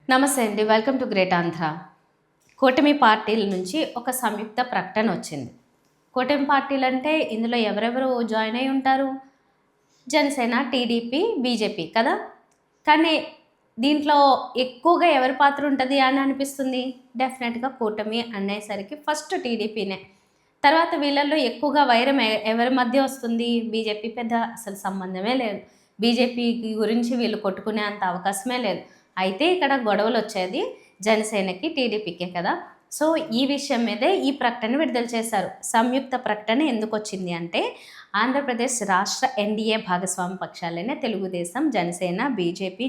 నమస్తే అండి. Welcome to great Andhra. కూటమి పార్టీల నుంచి ఒక సంయుక్త ప్రకటన వచ్చింది. కూటమి పార్టీలంటే ఇందులో ఎవరెవరు జాయిన్ అయ్యి ఉంటారు? జనసేన, టీడీపీ, బీజేపీ కదా! కానీ దీంట్లో ఎక్కువగా ఎవరి పాత్ర ఉంటది అని అనిపిస్తుంది? డెఫినెట్‌గా కూటమి అనేసరికి ఫస్ట్ టీడీపీనే. తర్వాత వీళ్ళల్లో ఎక్కువగా వైరం ఎవరి మధ్య వస్తుంది? బీజేపీ పెద్ద అసలు సంబంధమే లేదు. బీజేపీకి గురించి వీళ్ళు కొట్టుకునే అంత అవకాశమే లేదు. అయితే ఇక్కడ గొడవలొచ్చేది జనసేనకి, టీడీపీకే కదా! సో, ఈ విషయం మీదే ఈ ప్రకటన విడుదల చేశారు. సంయుక్త ప్రకటన ఎందుకొచ్చింది అంటే, ఆంధ్రప్రదేశ్ రాష్ట్ర ఎన్‌డీఏ భాగస్వామ్య పక్షాలైన తెలుగుదేశం, జనసేన, బీజేపీ,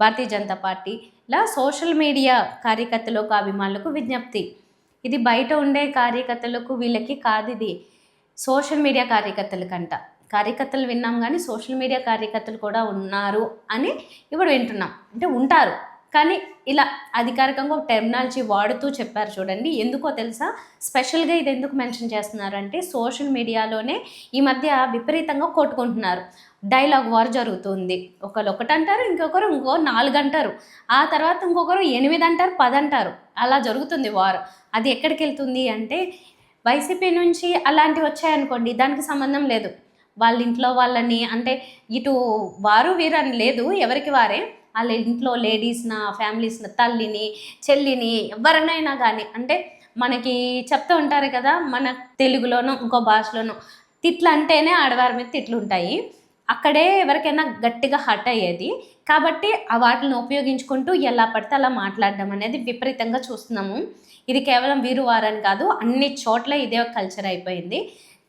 భారతీయ జనతా పార్టీల సోషల్ మీడియా కార్యకర్తలకు, అభిమానులకు విజ్ఞప్తి. ఇది బయట ఉండే కార్యకర్తలకు వీళ్ళకి కాదిది. Social media కార్యకర్తలకంట. కార్యకర్తలు విన్నాం గానీ, సోషల్ మీడియా కార్యకర్తలు కూడా ఉన్నారు అని ఇప్పుడు వింటున్నాం. అంటే ఉంటారు. కానీ ఇలా అధికారికంగా ఒక టెర్మినాలజీ వాడుతూ చెప్పారు చూడండి. ఎందుకో తెలుసా? స్పెషల్‌గా ఇది ఎందుకు మెన్షన్ చేస్తున్నారంటే, సోషల్ మీడియాలోనే ఈ మధ్య విపరీతంగా కొట్టుకుంటున్నారు. డైలాగ్ వార్ జరుగుతుంది. ఒకళ్ళు ఒకటంటారు, ఇంకొకరు 4 అంటారు. ఆ తర్వాత ఇంకొకరు 8 అంటారు, 10 అంటారు. అలా జరుగుతుంది వార్. అది ఎక్కడికెళ్తుంది అంటే, వైసీపీ నుంచి అలాంటివి వచ్చాయనుకోండి, దానికి సంబంధం లేదు. వాళ్ళ ఇంట్లో వాళ్ళని అంటే ఇటు వారు వీరని లేదు, ఎవరికి వారే. వాళ్ళ ఇంట్లో లేడీస్‌న, ఫ్యామిలీస్‌న, తల్లిని, చెల్లిని ఎవరినైనా గానీ అంటే మనకి చెప్తూ ఉంటారు కదా! మన తెలుగులోనో, ఇంకో భాషలోనో తిట్లంటేనే ఆడవారి మీద తిట్లుంటాయి. అక్కడే ఎవరికైనా గట్టిగా హర్ట్ అయ్యేది. కాబట్టి వాటిని ఉపయోగించుకుంటూ ఎలా పడితే అలా మాట్లాడడం అనేది విపరీతంగా చూస్తున్నాము. ఇది కేవలం వీరు వారని కాదు, అన్ని చోట్ల ఇదే ఒక కల్చర్ అయిపోయింది.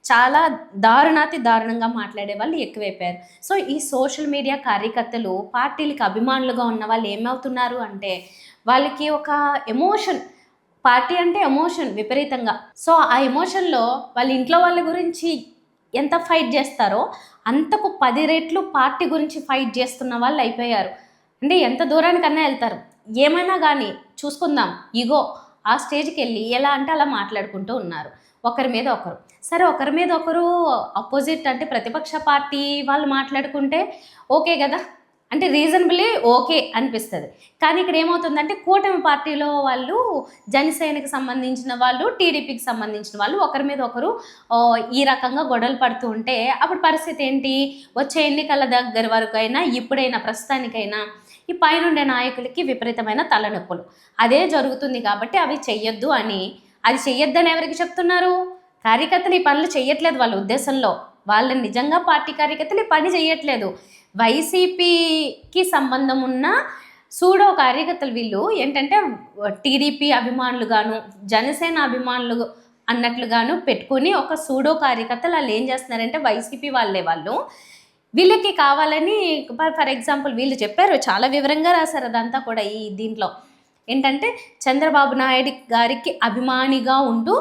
చాలా దారుణాతి దారుణంగా మాట్లాడే వాళ్ళు ఎక్కువైపోయారు. సో, ఈ సోషల్ మీడియా కార్యకర్తలు పార్టీలకి అభిమానులుగా ఉన్న వాళ్ళు ఏమవుతున్నారు అంటే, వాళ్ళకి ఒక ఎమోషన్, పార్టీ అంటే ఎమోషన్ విపరీతంగా. సో, ఆ ఎమోషన్‌లో వాళ్ళ ఇంట్లో వాళ్ళ గురించి ఎంత ఫైట్ చేస్తారో, అంతకు 10 రెట్లు పార్టీ గురించి ఫైట్ చేస్తున్న వాళ్ళు అయిపోయారు. అంటే ఎంత దూరానికన్నా ఎళ్తారు. ఏమైనా గానీ చూసుకుందాం, ఇగో ఆ స్టేజ్‌కెళ్ళి ఎలా అంటే అలా మాట్లాడుకుంటూ ఉన్నారు. ఒకరి మీద ఒకరు. సరే, ఒకరి మీద ఒకరు అపోజిట్ అంటే ప్రతిపక్ష పార్టీ వాళ్ళు మాట్లాడుకుంటే ఓకే గదా! అంటే రీజనబుల్లీ ఓకే అనిపిస్తది. కానీ ఇక్కడ ఏమవుతుందంటే, కూటమి పార్టీలో వాళ్ళు జనసేనకి సంబంధించిన వాళ్ళు, టీడీపీకి సంబంధించిన వాళ్ళు ఒకరి మీద ఒకరు ఈ రకంగా గొడవలు పడుతూ ఉంటే అప్పుడు పరిస్థితి ఏంటి? వచ్చే ఎన్నికల దగ్గర వరకైనా, ఇప్పుడైనా, ప్రస్తుతానికైనా ఈ పైనుండే నాయకులకి విపరీతమైన తలనొప్పులు. అదే జరుగుతుంది కాబట్టి అవి చెయ్యొద్దు అని. అది చెయ్యొద్దని ఎవరికి చెప్తున్నారు? కార్యకర్తలు ఈ పనులు చెయ్యట్లేదు వాళ్ళ ఉద్దేశంలో. వాళ్ళు నిజంగా పార్టీ కార్యకర్తలు ఈ పని చెయ్యట్లేదు. వైసీపీకి సంబంధం ఉన్న సూడో కార్యకర్తలు వీళ్ళు ఏంటంటే టీడీపీ అభిమానులుగాను, జనసేన అభిమానులు అన్నట్లుగాను పెట్టుకొని ఒక సూడో కార్యకర్తలు ఆళ్ళేం చేస్తున్నారంటే వైసీపీ వాళ్ళే వాళ్ళు. వీళ్ళకి కావాలని ఫర్ ఎగ్జాంపుల్ వీళ్ళు చెప్పారు, చాలా వివరంగా రాశారు అదంతా కూడా ఈ దీంట్లో. ఏంటంటే చంద్రబాబు నాయుడు గారికి అభిమానిగా ఉంటూ,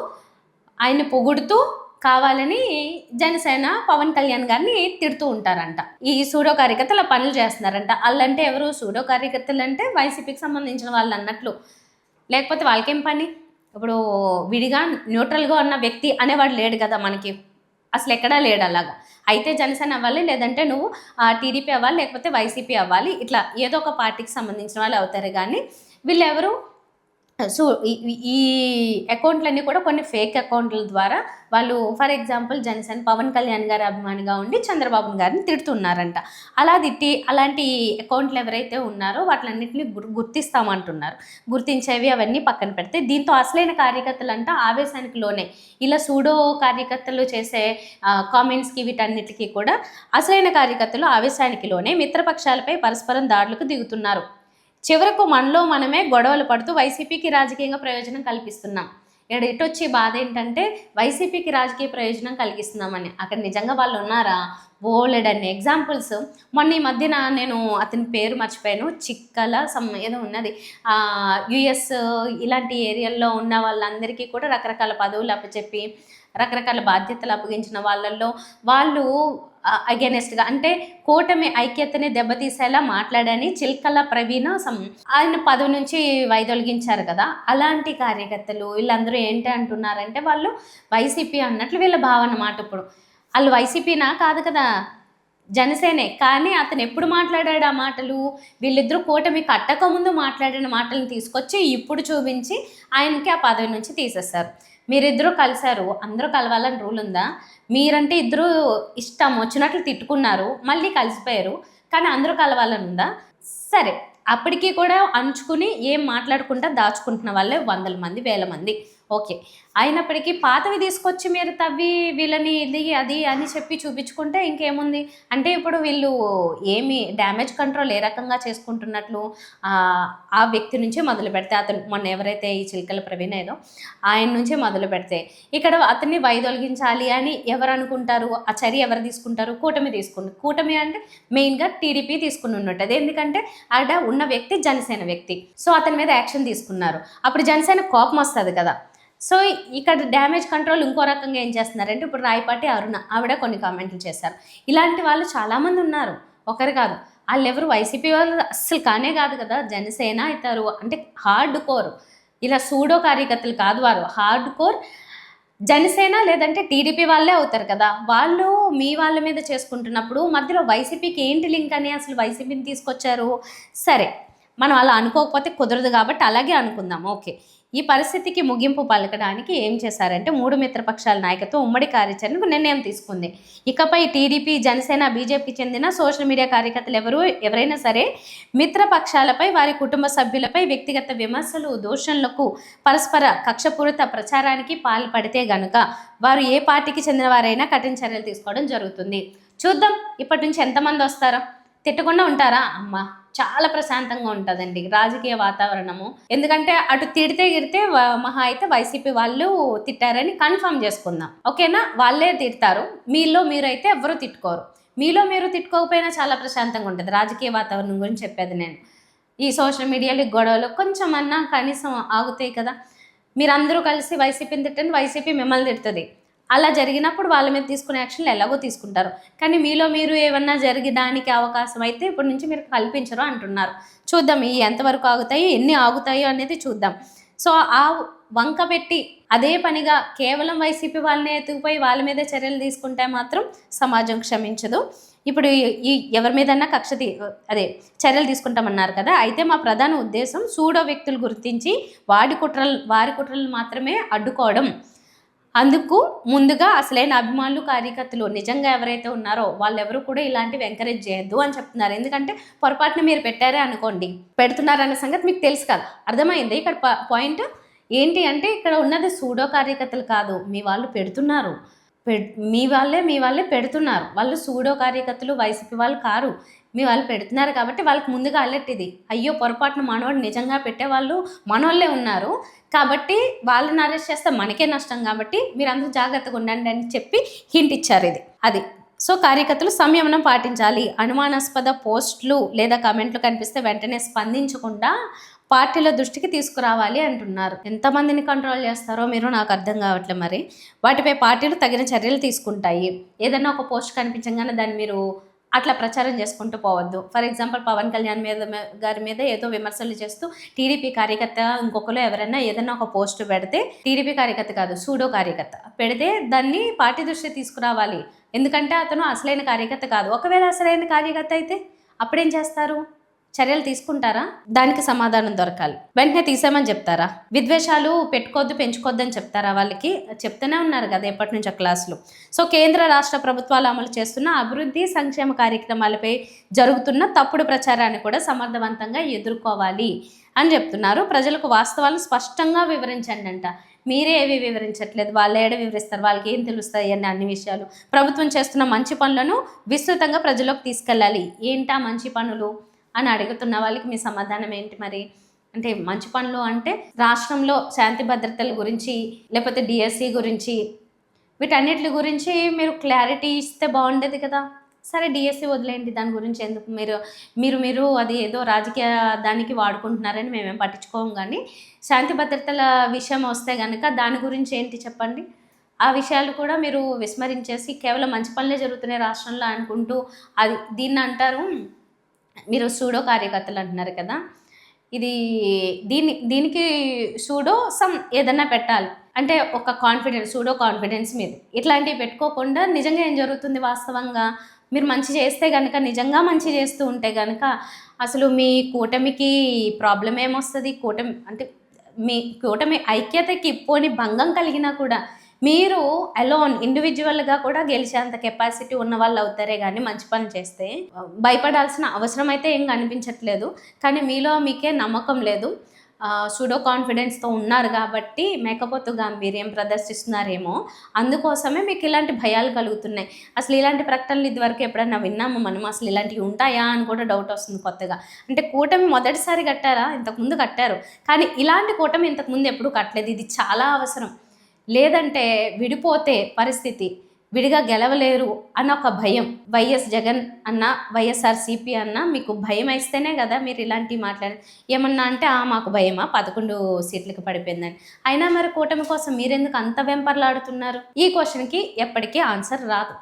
ఆయన్ని పొగుడుతూ కావాలని జనసేన పవన్ కళ్యాణ్ గారిని తిడుతూ ఉంటారంట. ఈ సూడో కార్యకర్తలు ఆ పనులు చేస్తున్నారంట. ఆళ్ళంటే ఎవరు? సూడో కార్యకర్తలంటే వైసీపీకి సంబంధించిన వాళ్ళన్నట్లు. లేకపోతే వాళ్ళకేం పని? ఇప్పుడు విడిగా న్యూట్రల్‌గా ఉన్న వ్యక్తి అనేవాడు లేడు కదా మనకి. అసలెక్కడా లేడు అలాగా. అయితే జనసేన అవ్వాలి, లేదంటే నువ్వు టీడీపీ అవ్వాలి, లేకపోతే వైసీపీ అవ్వాలి. ఇట్లా ఏదో ఒక పార్టీకి సంబంధించిన వాళ్ళు అవుతారు గానీ, వీళ్ళెవరు? సో, ఈ అకౌంట్‌లన్నీ కూడా కొన్ని ఫేక్ అకౌంట్‌ల ద్వారా వాళ్ళు ఫర్ ఎగ్జాంపుల్ జనసేన పవన్ కళ్యాణ్ గారి అభిమానిగా ఉండి చంద్రబాబు గారిని తిడుతున్నారంట. అలా తిట్టి అలాంటి అకౌంట్‌లు ఎవరైతే ఉన్నారో వాటిలన్నిటిని గుర్తిస్తామంటున్నారు. గుర్తించేవి అవన్నీ పక్కన పెడితే, దీంతో అసలైన కార్యకర్తలంట ఆవేశానికి లోనే. ఇలా సూడో కార్యకర్తలు చేసే కామెంట్స్‌కి వీటన్నిటికి కూడా అసలైన కార్యకర్తలు ఆవేశానికి లోనే మిత్రపక్షాలపై పరస్పరం దాడులకు దిగుతున్నారు. చివరకు మనలో మనమే గొడవలు పడుతూ వైసీపీకి రాజకీయంగా ప్రయోజనం కల్పిస్తున్నాం. ఇక్కడ ఇటొచ్చి బాధ ఏంటంటే, వైసీపీకి రాజకీయ ప్రయోజనం కలిగిస్తున్నామని. అక్కడ నిజంగా వాళ్ళు ఉన్నారా? బోలెడన్ని ఎగ్జాంపుల్స్. మొన్న ఈ మధ్యన నేను అతని పేరు మర్చిపోయాను. చిక్కల ఏదో ఉన్నది. యూఎస్ ఇలాంటి ఏరియాల్లో ఉన్న వాళ్ళందరికీ కూడా రకరకాల పదవులు అప్పచెప్పి, రకరకాల బాధ్యతలు అప్పగించిన వాళ్ళల్లో వాళ్ళు అగైనెస్ట్‌గా అంటే కూటమి ఐక్యతని దెబ్బతీసేలా మాట్లాడని చిల్కల ప్రవీణ ఆయన పదవి నుంచి వైదొలిగించారు కదా! అలాంటి కార్యకర్తలు వీళ్ళందరూ ఏంటి అంటున్నారంటే, వాళ్ళు వైసీపీ అన్నట్లు వీళ్ళ భావన మాట ఇప్పుడు. ఆళ్ళు వైసీపీనా? కాదు కదా! జనసేనే. కానీ అతను ఎప్పుడు మాట్లాడాడు ఆ మాటలు? వీళ్ళిద్దరూ కూటమి కట్టకముందు మాట్లాడిన మాటలను తీసుకొచ్చి ఇప్పుడు చూపించి ఆయనకి ఆ పదవి నుంచి తీసేశారు. మీరిద్దరూ కలిసారు. అందరూ కలవాలని రూల్ ఉందా? మీరంటే ఇద్దరూ ఇష్టం వచ్చినట్లు తిట్టుకున్నారు. మళ్ళీ కలిసిపోయారు. కానీ అందరూ కలవాలని ఉందా? సరే. అప్పటికి కూడా అంచుకుని ఏం మాట్లాడకుండా దాచుకుంటున్న వాళ్ళే వందల మంది, వేల మంది. ఓకే. అయినప్పటికీ పాతవి తీసుకొచ్చి మీరు తవ్వి వీళ్ళని ఇది అది అని చెప్పి చూపించుకుంటే ఇంకేముంది? అంటే ఇప్పుడు వీళ్ళు ఏమి డ్యామేజ్ కంట్రోల్ ఏ రకంగా చేసుకుంటున్నట్లు ఆ వ్యక్తి నుంచే మొదలుపెడితే అతను మొన్న ఎవరైతే ఈ చిలకల ప్రవీణ్ ఏదో ఆయన నుంచే మొదలుపెడితే ఇక్కడ అతన్ని వైదొలిగించాలి అని ఎవరు అనుకుంటారు? ఆ చర్య ఎవరు తీసుకుంటారు? కూటమి తీసుకుంటారు. కూటమి అంటే మెయిన్‌గా టీడీపీ తీసుకుని ఉన్నట్టది. ఎందుకంటే ఆడ ఉన్న వ్యక్తి జనసేన వ్యక్తి. సో అతని మీద యాక్షన్ తీసుకున్నారు. అప్పుడు జనసేన కోపం వస్తది కదా! సో ఇక్కడ డ్యామేజ్ కంట్రోల్ ఇంకో రకంగా ఏం చేస్తున్నారంటే ఇప్పుడు రాయపాటి అరుణ ఆవిడ కొన్ని కామెంట్లు చేశారు. ఇలాంటి వాళ్ళు చాలామంది ఉన్నారు. ఒకరు కాదు. ఆళ్ళెవరు వైసీపీ వాళ్ళు అస్సలు కానే కాదు కదా! జనసేన ఇతరు అంటే హార్డ్ కోర్ ఇలా సూడో కార్యకర్తలు కాదు వారు. హార్డ్ కోర్ జనసేన లేదంటే టీడీపీ వాళ్ళే అవుతారు కదా! వాళ్ళు మీ వాళ్ళ మీద చేసుకుంటున్నప్పుడు మధ్యలో వైసీపీకి ఏంటి లింక్ అని అసలు వైసీపీని తీసుకొచ్చారు. సరే. మనం అలా అనుకోకపోతే కుదరదు కాబట్టి అలాగే అనుకుందాం. ఓకే. ఈ పరిస్థితికి ముగింపు పలకడానికి ఏం చేశారంటే 3 మిత్రపక్షాల నాయకత్వం ఉమ్మడి కార్యాచరణకు నిర్ణయం తీసుకుంది. ఇకపై టీడీపీ, జనసేన, బీజేపీకి చెందిన సోషల్ మీడియా కార్యకర్తలు ఎవరైనా సరే మిత్రపక్షాలపై, వారి కుటుంబ సభ్యులపై వ్యక్తిగత విమర్శలు, దూషణలకు, పరస్పర కక్షపూరిత ప్రచారానికి పాల్పడితే గనుక వారు ఏ పార్టీకి చెందిన వారైనా కఠిన చర్యలు తీసుకోవడం జరుగుతుంది. చూద్దాం ఇప్పటి నుంచి ఎంతమంది వస్తారో. తిట్టకుండా ఉంటారా? అమ్మ చాలా ప్రశాంతంగా ఉంటుందండి రాజకీయ వాతావరణము. ఎందుకంటే అటు తిడితే గిడితే మహా అయితే వైసీపీ వాళ్ళు తిట్టారని కన్ఫర్మ్ చేసుకుందాం. ఓకేనా? వాళ్ళే తిడతారు. మీలో మీరైతే ఎవరు తిట్టుకోరు. మీలో మీరు తిట్టుకోకపోయినా చాలా ప్రశాంతంగా ఉంటుంది. రాజకీయ వాతావరణం గురించి చెప్పేది నేను. ఈ సోషల్ మీడియాలో గొడవలు కొంచెం అన్నా కనీసం ఆగుతాయి కదా! మీరందరూ కలిసి వైసీపీని తిట్టండి, వైసీపీ మిమ్మల్ని తిడుతుంది. అలా జరిగినప్పుడు వాళ్ళ మీద తీసుకునే యాక్షన్లు ఎలాగో తీసుకుంటారు. కానీ మీలో మీరు ఏమన్నా జరిగడానికి అవకాశం అయితే ఇప్పటి నుంచి మీరు కల్పించరు అంటున్నారు. చూద్దాం ఈ ఎంతవరకు ఆగుతాయి, ఎన్ని ఆగుతాయో అనేది చూద్దాం. సో ఆ వంక పెట్టి అదే పనిగా కేవలం వైసీపీ వాళ్ళని ఎత్తుకుపోయి వాళ్ళ మీదే చర్యలు తీసుకుంటే మాత్రం సమాజం క్షమించదు. ఇప్పుడు ఈ ఎవరి మీదన్నా అదే చర్యలు తీసుకుంటామన్నారు కదా! అయితే మా ప్రధాన ఉద్దేశం సూడో వ్యక్తులు గుర్తించి వారి కుట్రలు మాత్రమే అడ్డుకోవడం. అందుకు ముందుగా అసలైన అభిమానులు, కార్యకర్తలు నిజంగా ఎవరైతే ఉన్నారో వాళ్ళెవరూ కూడా ఇలాంటివి ఎంకరేజ్ చేయొద్దు అని చెప్తున్నారు. ఎందుకంటే పొరపాటున మీరు పెట్టారే అనుకోండి, పెడుతున్నారన్న సంగతి మీకు తెలుసు కదా! అర్థమైంది ఇక్కడ పాయింట్ ఏంటి అంటే ఇక్కడ ఉన్నది సూడో కార్యకర్తలు కాదు, మీ వాళ్ళు పెడుతున్నారు. మీ వాళ్ళే పెడుతున్నారు. వాళ్ళు సూడో కార్యకర్తలు వైసీపీ వాళ్ళు కారు. మీ వాళ్ళు పెడుతున్నారు కాబట్టి వాళ్ళకి ముందుగా అలర్ట్ ఇది. అయ్యో పొరపాటున మనోడు నిజంగా పెట్టేవాళ్ళు మనోళ్ళే ఉన్నారు. కాబట్టి వాళ్ళని అరెస్ట్ చేస్తే మనకే నష్టం కాబట్టి మీరందరూ జాగ్రత్తగా ఉండండి అని చెప్పి హింట్ ఇచ్చారు ఇది. అది. సో కార్యకర్తలు సంయమనం పాటించాలి. అనుమానాస్పద పోస్టులు లేదా కమెంట్లు కనిపిస్తే వెంటనే స్పందించకుండా పార్టీల దృష్టికి తీసుకురావాలి అంటున్నారు. ఎంతమందిని కంట్రోల్ చేస్తారో మీరు నాకు అర్థం కావట్లేదు మరి. వాటిపై పార్టీలు తగిన చర్యలు తీసుకుంటాయి. ఏదైనా ఒక పోస్ట్ కనిపించగానే దాన్ని మీరు అట్లా ప్రచారం చేసుకుంటూ పోవద్దు. ఫర్ ఎగ్జాంపుల్ పవన్ కళ్యాణ్ గారి మీద ఏదో విమర్శలు చేస్తూ టీడీపీ కార్యకర్త ఇంకొకరు ఎవరైనా ఏదైనా ఒక పోస్ట్ పెడితే, టీడీపీ కార్యకర్త కాదు సూడో కార్యకర్త పెడితే దాన్ని పార్టీ దృష్టికి తీసుకురావాలి. ఎందుకంటే అతను అసలైన కార్యకర్త కాదు. ఒకవేళ అసలైన కార్యకర్త అయితే అప్పుడేం చేస్తారు? చర్యలు తీసుకుంటారా? దానికి సమాధానం దొరకాలి. వెంటనే తీసేమని చెప్తారా? విద్వేషాలు పెట్టుకోవద్దు, పెంచుకోవద్దు అని చెప్తారా వాళ్ళకి? చెప్తూనే ఉన్నారు కదా ఎప్పటి నుంచో క్లాసులు. సో కేంద్ర రాష్ట్ర ప్రభుత్వాలు అమలు చేస్తున్న అభివృద్ధి సంక్షేమ కార్యక్రమాలపై జరుగుతున్న తప్పుడు ప్రచారాన్ని కూడా సమర్థవంతంగా ఎదుర్కోవాలి అని చెప్తున్నారు. ప్రజలకు వాస్తవాలు స్పష్టంగా వివరించండి అంట. మీరే ఏవి వివరించట్లేదు, వాళ్ళు ఏడ వివరిస్తారు, వాళ్ళకి ఏం తెలుస్తాయి అని అన్ని విషయాలు. ప్రభుత్వం చేస్తున్న మంచి పనులను విస్తృతంగా ప్రజలకు తీసుకెళ్ళాలి. ఏంటా మంచి పనులు అని అడుగుతున్న వాళ్ళకి మీ సమాధానం ఏంటి మరి? అంటే మంచి పనులు అంటే రాష్ట్రంలో శాంతి భద్రతల గురించి, లేకపోతే డిఎస్సి గురించి, వీటన్నిటి గురించి మీరు క్లారిటీ ఇస్తే బాగుండేది కదా. సరే డిఎస్సి వదిలేండి, దాని గురించి ఎందుకు మీరు అది ఏదో రాజకీయ దానికి వాడుకుంటున్నారని మేమేం పట్టించుకోము. కానీ శాంతి భద్రతల విషయం వస్తే కనుక దాని గురించి ఏంటి చెప్పండి. ఆ విషయాలు కూడా మీరు విస్మరించేసి కేవలం మంచి పనులే జరుగుతున్నాయి రాష్ట్రంలో అనుకుంటూ దీన్ని అంటారు. మీరు సూడో కార్యకర్తలు అంటున్నారు కదా, దీనికి సూడో ఏదన్నా పెట్టాలి. అంటే ఒక సూడో కాన్ఫిడెన్స్ మీద ఇట్లాంటివి పెట్టుకోకుండా నిజంగా ఏం జరుగుతుంది వాస్తవంగా మీరు మంచి చేస్తే గనక, నిజంగా మంచి చేస్తూ ఉంటే గనక అసలు మీ కూటమికి ప్రాబ్లమ్ ఏమొస్తది? మీ కూటమి ఐక్యతకి పోని భంగం కలిగినా కూడా మీరు అలోన్ ఇండివిడ్యువల్‌గా కూడా గెలిచేంత కెపాసిటీ ఉన్నవాళ్ళు అవుతారే గానీ మంచి పని చేస్తే. భయపడాల్సిన అవసరం అయితే ఏం కనిపించట్లేదు. కానీ మీలో మీకే నమ్మకం లేదు. సూడో కాన్ఫిడెన్స్‌తో ఉన్నారు గాబట్టి మేకపోతు గాంభీర్యం ప్రదర్శిస్తున్నారేమో! అందుకోసమే మీకు ఇలాంటి భయాలు కలుగుతున్నాయి. అసలు ఇలాంటి ప్రకటనలు ఇదివరకు ఎప్పుడన్నా విన్నామా మనం? అసలు ఇలాంటివి ఉంటాయా అని కూడా డౌట్ వస్తుంది కొత్తగా. అంటే కూటమి మొదటిసారి కట్టారా? ఇంతకుముందు కట్టారు. కానీ ఇలాంటి కూటమి ఇంతకుముందు ఎప్పుడూ కట్టలేదు. ఇది చాలా అవసరం. లేదంటే విడిపోతే పరిస్థితి, విడిగా గెలవలేరు అన్న ఒక భయం. వైఎస్ జగన్ అన్న, వైఎస్ఆర్‌సీపీ అన్న మీకు భయమేస్తేనే గదా మీరు ఇలాంటివి ఏమన్నా అంటే మాకు భయమా 11 సీట్లకి పడిపోయిందని. అయినా మరి కూటమి కోసం మీరెందుకు అంత వెంపర్లాడుతున్నారు? ఈ క్వెషన్‌కి ఎప్పటికీ ఆన్సర్ రాదు.